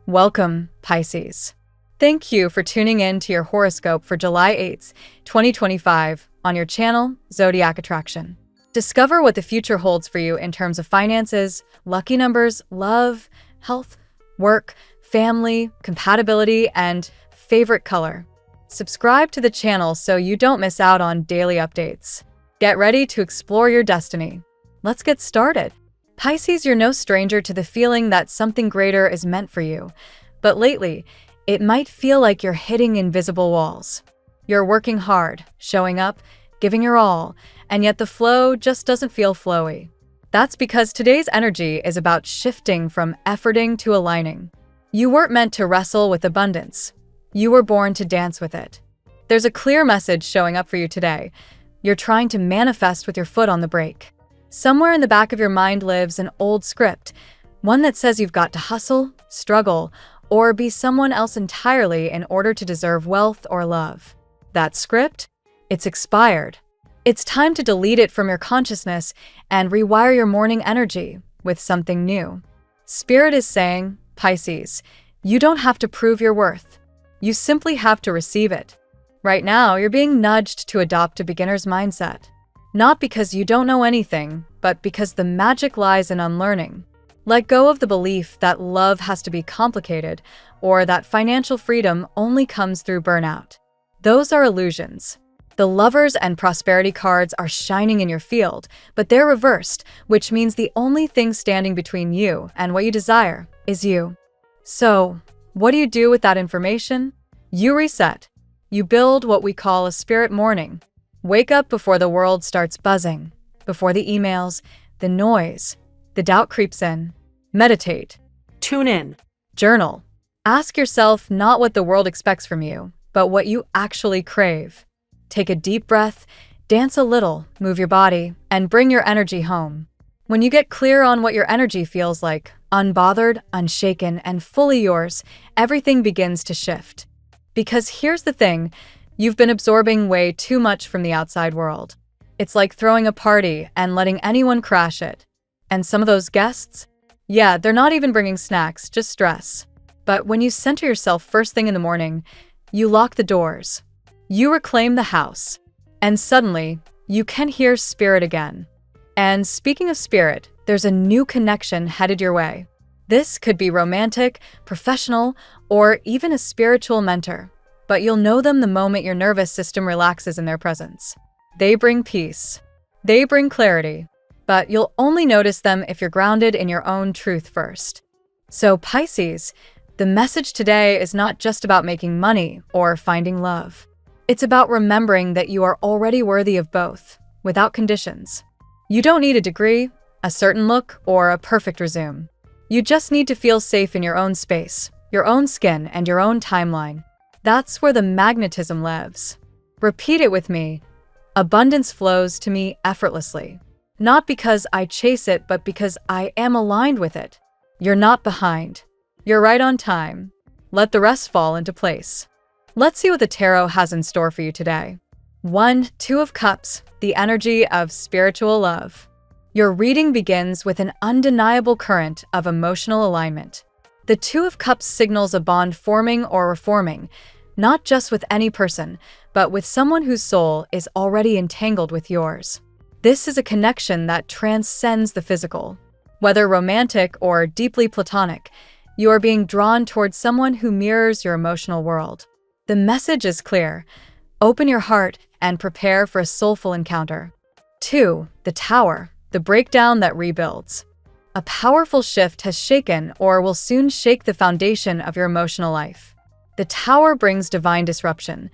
Welcome, Pisces. Thank you for tuning in to your horoscope for July 8th, 2025 on your channel, Zodiac Attraction. Discover what the future holds for you in terms of finances, lucky numbers, love, health, work, family, compatibility, and favorite color. Subscribe to the channel so you don't miss out on daily updates. Get ready to explore your destiny. Let's get started. Pisces, you're no stranger to the feeling that something greater is meant for you. But lately, it might feel like you're hitting invisible walls. You're working hard, showing up, giving your all, and yet the flow just doesn't feel flowy. That's because today's energy is about shifting from efforting to aligning. You weren't meant to wrestle with abundance. You were born to dance with it. There's a clear message showing up for you today. You're trying to manifest with your foot on the brake. Somewhere in the back of your mind lives an old script, one that says you've got to hustle, struggle, or be someone else entirely in order to deserve wealth or love. That script? It's expired. It's time to delete it from your consciousness and rewire your morning energy with something new. Spirit is saying, Pisces, you don't have to prove your worth. You simply have to receive it. Right now, you're being nudged to adopt a beginner's mindset. Not because you don't know anything, but because the magic lies in unlearning. Let go of the belief that love has to be complicated or that financial freedom only comes through burnout. Those are illusions. The lovers and prosperity cards are shining in your field, but they're reversed, which means the only thing standing between you and what you desire is you. So, what do you do with that information? You reset. You build what we call a spirit morning. Wake up before the world starts buzzing, before the emails, the noise, the doubt creeps in. Meditate. Tune in. Journal. Ask yourself not what the world expects from you, but what you actually crave. Take a deep breath, dance a little, move your body, and bring your energy home. When you get clear on what your energy feels like, unbothered, unshaken, and fully yours, everything begins to shift. Because here's the thing, you've been absorbing way too much from the outside world. It's like throwing a party and letting anyone crash it. And some of those guests? Yeah, they're not even bringing snacks, just stress. But when you center yourself first thing in the morning, you lock the doors. You reclaim the house. And suddenly, you can hear spirit again. And speaking of spirit, there's a new connection headed your way. This could be romantic, professional, or even a spiritual mentor. But you'll know them the moment your nervous system relaxes in their presence. They bring peace. They bring clarity. But you'll only notice them if you're grounded in your own truth first. So Pisces, the message today is not just about making money or finding love. It's about remembering that you are already worthy of both, without conditions. You don't need a degree, a certain look, or a perfect resume. You just need to feel safe in your own space, your own skin, and your own timeline. That's where the magnetism lives. Repeat it with me. Abundance flows to me effortlessly. Not because I chase it, but because I am aligned with it. You're not behind. You're right on time. Let the rest fall into place. Let's see what the tarot has in store for you today. 1, 2 of Cups, the energy of spiritual love. Your reading begins with an undeniable current of emotional alignment. The 2 of Cups signals a bond forming or reforming, not just with any person, but with someone whose soul is already entangled with yours. This is a connection that transcends the physical. Whether romantic or deeply platonic, you are being drawn towards someone who mirrors your emotional world. The message is clear. Open your heart and prepare for a soulful encounter. 2, the Tower, the breakdown that rebuilds. A powerful shift has shaken or will soon shake the foundation of your emotional life. The Tower brings divine disruption,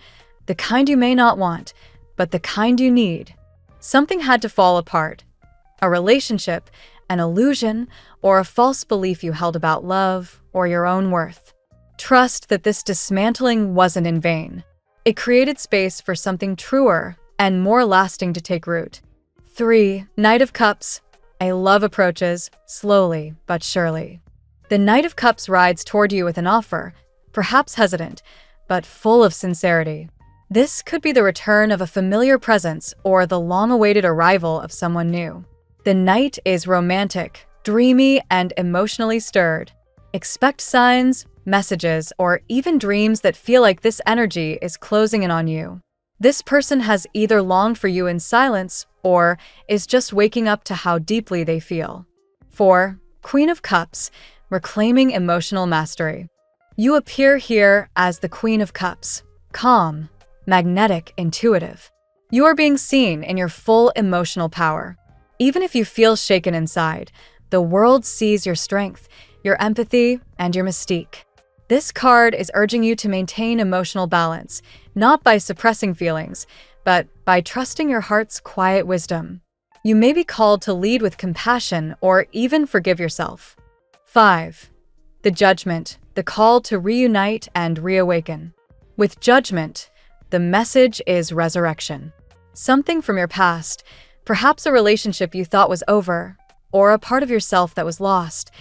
the kind you may not want, but the kind you need. Something had to fall apart. A relationship, an illusion, or a false belief you held about love or your own worth. Trust that this dismantling wasn't in vain. It created space for something truer and more lasting to take root. 3, Knight of Cups. A love approaches, slowly but surely. The Knight of Cups rides toward you with an offer, perhaps hesitant, but full of sincerity. This could be the return of a familiar presence or the long-awaited arrival of someone new. The Knight is romantic, dreamy, and emotionally stirred. Expect signs, messages, or even dreams that feel like this energy is closing in on you. This person has either longed for you in silence or is just waking up to how deeply they feel. 4. Queen of Cups, reclaiming emotional mastery. You appear here as the Queen of Cups, calm, magnetic, intuitive. You are being seen in your full emotional power. Even if you feel shaken inside, the world sees your strength, your empathy, and your mystique. This card is urging you to maintain emotional balance, not by suppressing feelings, but by trusting your heart's quiet wisdom. You may be called to lead with compassion or even forgive yourself. 5. The Judgment, the call to reunite and reawaken. With Judgment, the message is resurrection. Something from your past, perhaps a relationship you thought was over, or a part of yourself that was lost,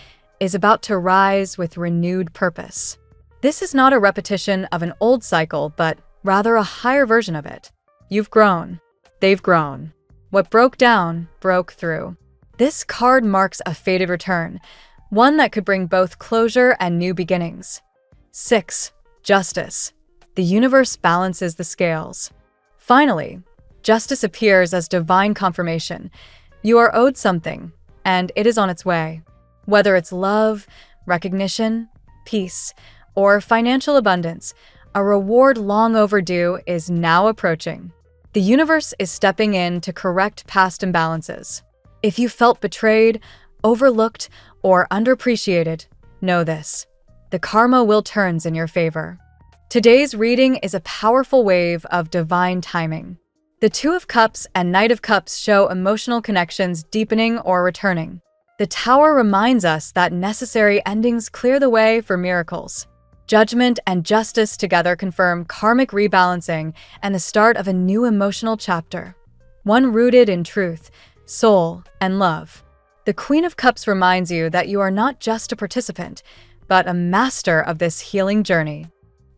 is about to rise with renewed purpose. This is not a repetition of an old cycle, but rather a higher version of it. You've grown. They've grown. What broke down, broke through. This card marks a fated return, one that could bring both closure and new beginnings. 6. Justice. The universe balances the scales. Finally, justice appears as divine confirmation. You are owed something, and it is on its way. Whether it's love, recognition, peace, or financial abundance, a reward long overdue is now approaching. The universe is stepping in to correct past imbalances. If you felt betrayed, overlooked, or underappreciated, know this: the karma will turn in your favor. Today's reading is a powerful wave of divine timing. The Two of Cups and Knight of Cups show emotional connections deepening or returning. The Tower reminds us that necessary endings clear the way for miracles. Judgment and Justice together confirm karmic rebalancing and the start of a new emotional chapter, one rooted in truth, soul, and love. The Queen of Cups reminds you that you are not just a participant, but a master of this healing journey.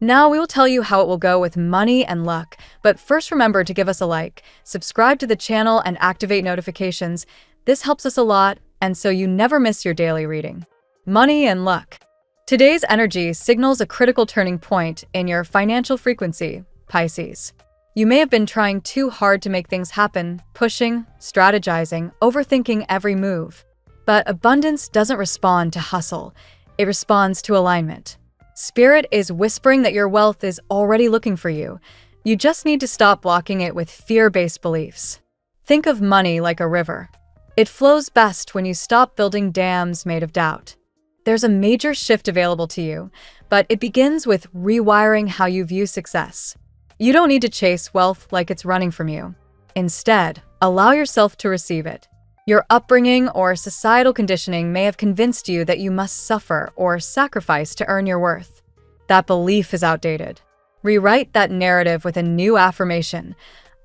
Now we will tell you how it will go with money and luck, but first remember to give us a like, subscribe to the channel, and activate notifications. This helps us a lot, and so you never miss your daily reading. Money and luck. Today's energy signals a critical turning point in your financial frequency, Pisces. You may have been trying too hard to make things happen, pushing, strategizing, overthinking every move. But abundance doesn't respond to hustle, it responds to alignment. Spirit is whispering that your wealth is already looking for you. You just need to stop blocking it with fear-based beliefs. Think of money like a river. It flows best when you stop building dams made of doubt. There's a major shift available to you, but it begins with rewiring how you view success. You don't need to chase wealth like it's running from you. Instead, allow yourself to receive it. Your upbringing or societal conditioning may have convinced you that you must suffer or sacrifice to earn your worth. That belief is outdated. Rewrite that narrative with a new affirmation.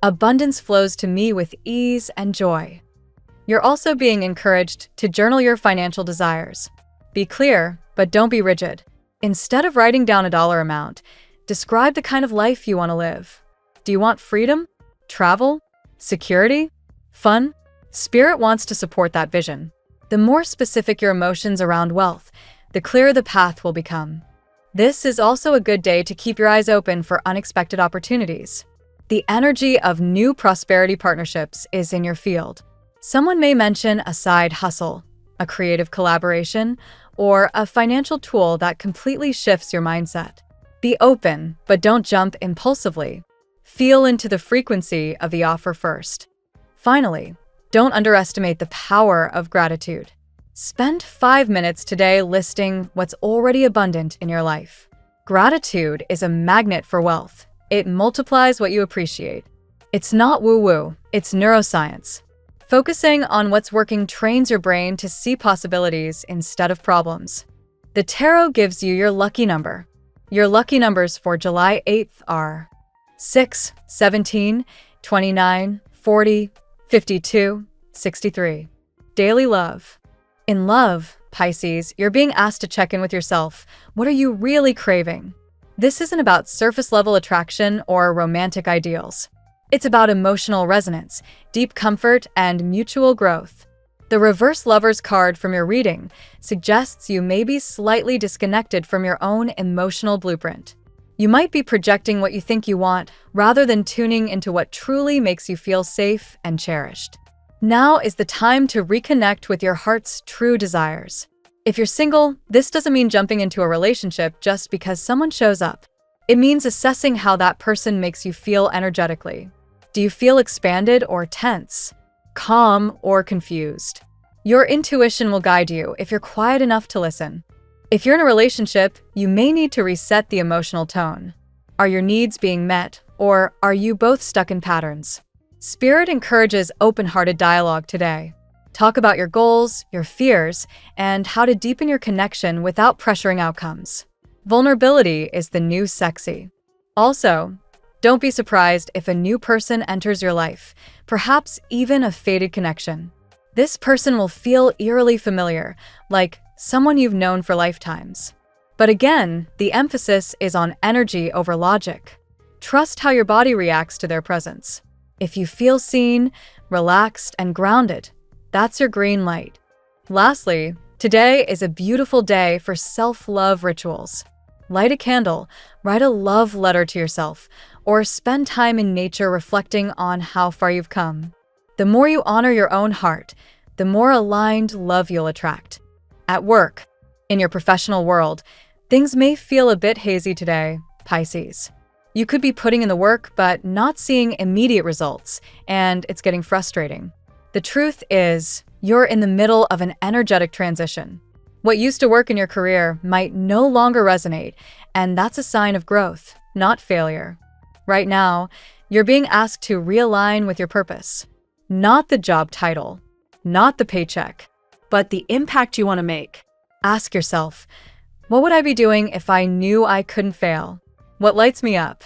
Abundance flows to me with ease and joy. You're also being encouraged to journal your financial desires. Be clear, but don't be rigid. Instead of writing down a dollar amount, describe the kind of life you want to live. Do you want freedom? Travel? Security? Fun? Spirit wants to support that vision. The more specific your emotions around wealth, the clearer the path will become. This is also a good day to keep your eyes open for unexpected opportunities. The energy of new prosperity partnerships is in your field. Someone may mention a side hustle, a creative collaboration, or a financial tool that completely shifts your mindset. Be open, but don't jump impulsively. Feel into the frequency of the offer first. Finally, don't underestimate the power of gratitude. Spend 5 minutes today listing what's already abundant in your life. Gratitude is a magnet for wealth. It multiplies what you appreciate. It's not woo-woo, it's neuroscience. Focusing on what's working trains your brain to see possibilities instead of problems. The tarot gives you your lucky number. Your lucky numbers for July 8th are 6, 17, 29, 40, 52, 63. Daily love. In love, Pisces, you're being asked to check in with yourself. What are you really craving? This isn't about surface-level attraction or romantic ideals. It's about emotional resonance, deep comfort, and mutual growth. The reverse lovers card from your reading suggests you may be slightly disconnected from your own emotional blueprint. You might be projecting what you think you want rather than tuning into what truly makes you feel safe and cherished. Now is the time to reconnect with your heart's true desires. If you're single, this doesn't mean jumping into a relationship just because someone shows up. It means assessing how that person makes you feel energetically. Do you feel expanded or tense? Calm or confused? Your intuition will guide you if you're quiet enough to listen. If you're in a relationship, you may need to reset the emotional tone. Are your needs being met, or are you both stuck in patterns? Spirit encourages open-hearted dialogue today. Talk about your goals, your fears, and how to deepen your connection without pressuring outcomes. Vulnerability is the new sexy. Also, don't be surprised if a new person enters your life, perhaps even a faded connection. This person will feel eerily familiar, like someone you've known for lifetimes. But again, the emphasis is on energy over logic. Trust how your body reacts to their presence. If you feel seen, relaxed, and grounded, that's your green light. Lastly, today is a beautiful day for self-love rituals. Light a candle, write a love letter to yourself, or spend time in nature reflecting on how far you've come. The more you honor your own heart, the more aligned love you'll attract. At work, in your professional world, things may feel a bit hazy today, Pisces. You could be putting in the work but not seeing immediate results, and it's getting frustrating. The truth is, you're in the middle of an energetic transition. What used to work in your career might no longer resonate, and that's a sign of growth, not failure. Right now, you're being asked to realign with your purpose. Not the job title, not the paycheck, but the impact you want to make. Ask yourself, what would I be doing if I knew I couldn't fail? What lights me up?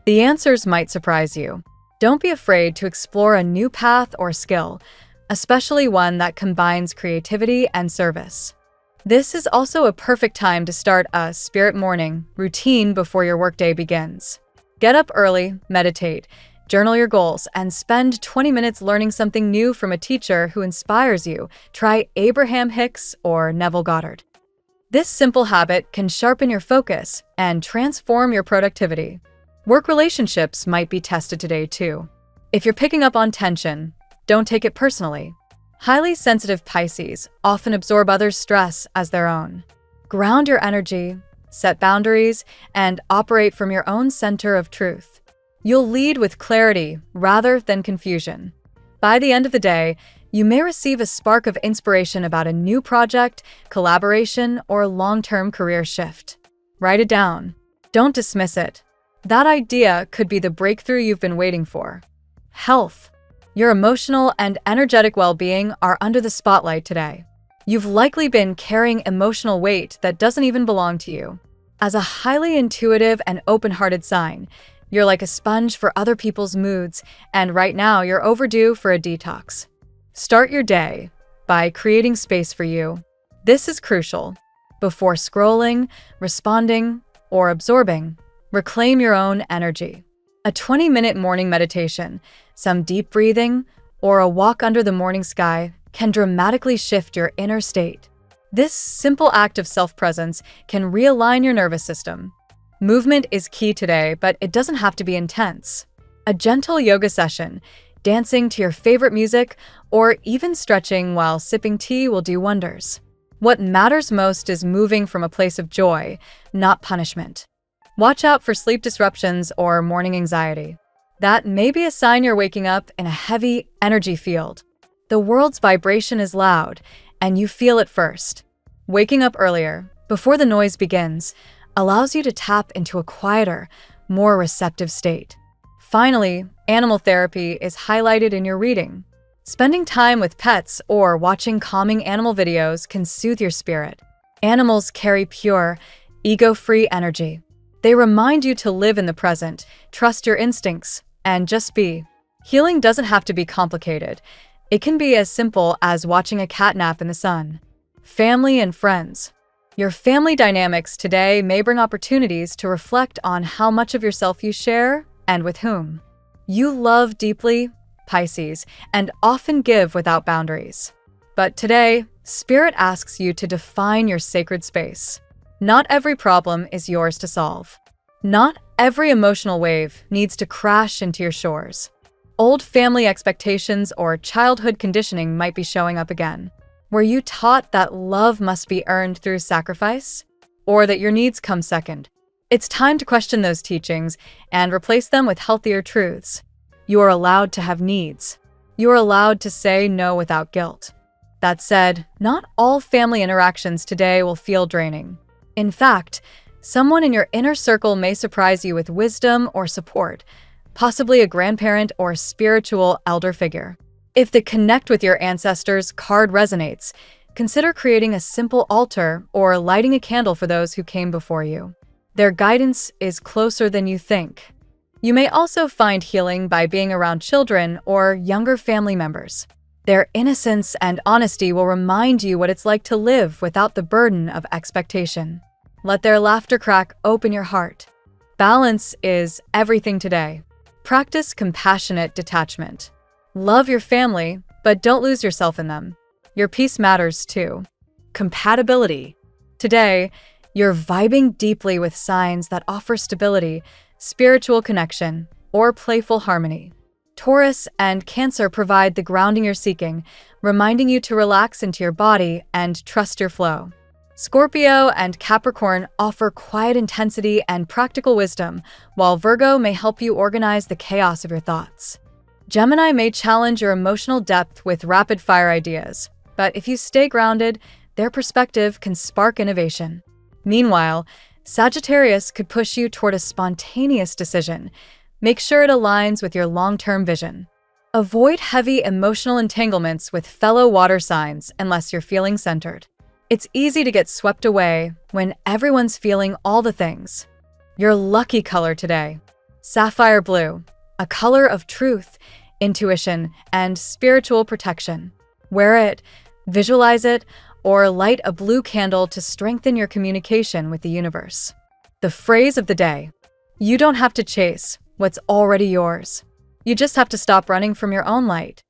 The answers might surprise you. Don't be afraid to explore a new path or skill, especially one that combines creativity and service. This is also a perfect time to start a spirit morning routine before your workday begins. Get up early, meditate, journal your goals, and spend 20 minutes learning something new from a teacher who inspires you. Try Abraham Hicks or Neville Goddard. This simple habit can sharpen your focus and transform your productivity. Work relationships might be tested today too. If you're picking up on tension, don't take it personally. Highly sensitive Pisces often absorb others' stress as their own. Ground your energy, set boundaries, and operate from your own center of truth. You'll lead with clarity rather than confusion. By the end of the day, you may receive a spark of inspiration about a new project, collaboration, or long-term career shift. Write it down. Don't dismiss it. That idea could be the breakthrough you've been waiting for. Health. Your emotional and energetic well-being are under the spotlight today. You've likely been carrying emotional weight that doesn't even belong to you. As a highly intuitive and open-hearted sign, you're like a sponge for other people's moods, and right now you're overdue for a detox. Start your day by creating space for you. This is crucial. Before scrolling, responding, or absorbing, reclaim your own energy. A 20-minute morning meditation, some deep breathing, or a walk under the morning sky can dramatically shift your inner state. This simple act of self-presence can realign your nervous system. Movement is key today, but it doesn't have to be intense. A gentle yoga session, dancing to your favorite music, or even stretching while sipping tea will do wonders. What matters most is moving from a place of joy, not punishment. Watch out for sleep disruptions or morning anxiety. That may be a sign you're waking up in a heavy energy field. The world's vibration is loud, and you feel it first. Waking up earlier, before the noise begins, allows you to tap into a quieter, more receptive state. Finally, animal therapy is highlighted in your reading. Spending time with pets or watching calming animal videos can soothe your spirit. Animals carry pure, ego-free energy. They remind you to live in the present, trust your instincts, and just be. Healing doesn't have to be complicated. It can be as simple as watching a cat nap in the sun. Family and friends. Your family dynamics today may bring opportunities to reflect on how much of yourself you share and with whom. You love deeply, Pisces, and often give without boundaries. But today, Spirit asks you to define your sacred space. Not every problem is yours to solve. Not every emotional wave needs to crash into your shores. Old family expectations or childhood conditioning might be showing up again. Were you taught that love must be earned through sacrifice? Or that your needs come second? It's time to question those teachings and replace them with healthier truths. You are allowed to have needs. You are allowed to say no without guilt. That said, not all family interactions today will feel draining. In fact, someone in your inner circle may surprise you with wisdom or support, possibly a grandparent or spiritual elder figure. If the connect with your ancestors card resonates, consider creating a simple altar or lighting a candle for those who came before you. Their guidance is closer than you think. You may also find healing by being around children or younger family members. Their innocence and honesty will remind you what it's like to live without the burden of expectation. Let their laughter crack open your heart. Balance is everything today. Practice compassionate detachment. Love your family, but don't lose yourself in them. Your peace matters too. Compatibility. Today, you're vibing deeply with signs that offer stability, spiritual connection, or playful harmony. Taurus and Cancer provide the grounding you're seeking, reminding you to relax into your body and trust your flow. Scorpio and Capricorn offer quiet intensity and practical wisdom, while Virgo may help you organize the chaos of your thoughts. Gemini may challenge your emotional depth with rapid-fire ideas, but if you stay grounded, their perspective can spark innovation. Meanwhile, Sagittarius could push you toward a spontaneous decision. Make sure it aligns with your long-term vision. Avoid heavy emotional entanglements with fellow water signs unless you're feeling centered. It's easy to get swept away when everyone's feeling all the things. Your lucky color today: sapphire blue, a color of truth, intuition, and spiritual protection. Wear it, visualize it, or light a blue candle to strengthen your communication with the universe. The phrase of the day: you don't have to chase what's already yours. You just have to stop running from your own light.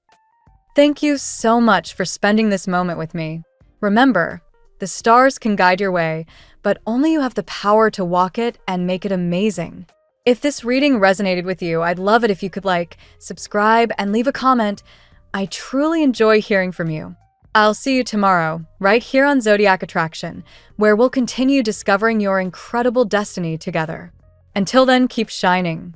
Thank you so much for spending this moment with me. Remember, the stars can guide your way, but only you have the power to walk it and make it amazing. If this reading resonated with you, I'd love it if you could like, subscribe, and leave a comment. I truly enjoy hearing from you. I'll see you tomorrow, right here on Zodiac Attraction, where we'll continue discovering your incredible destiny together. Until then, keep shining.